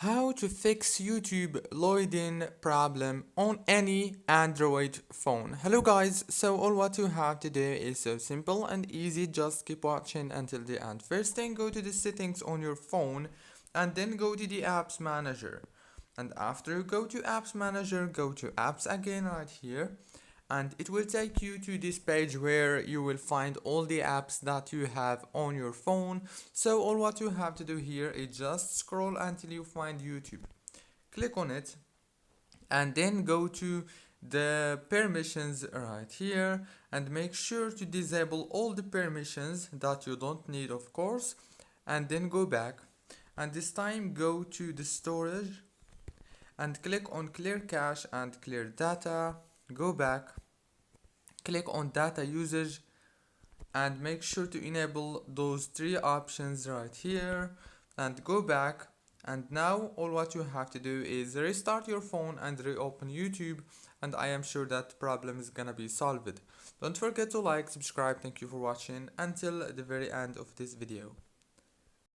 How to fix YouTube loading problem on any Android phone. Hello guys, so all what you have to do is so simple and easy. Just keep watching until the end. First thing, go to the settings on your phone and then go to the apps manager. And after you go to apps manager, go to apps again right here, and it will take you to this page where you will find all the apps that you have on your phone. So all what you have to do here is just scroll until you find YouTube, click on it, and then go to the permissions right here and make sure to disable all the permissions that you don't need, of course, and then go back, and this time go to the storage and click on clear cache and clear data. Go back, click on data usage, and make sure to enable those three options right here, and go back. And now all what you have to do is restart your phone and reopen YouTube, and I am sure that problem is gonna be solved. Don't forget to like, subscribe. Thank you for watching until the very end of this video.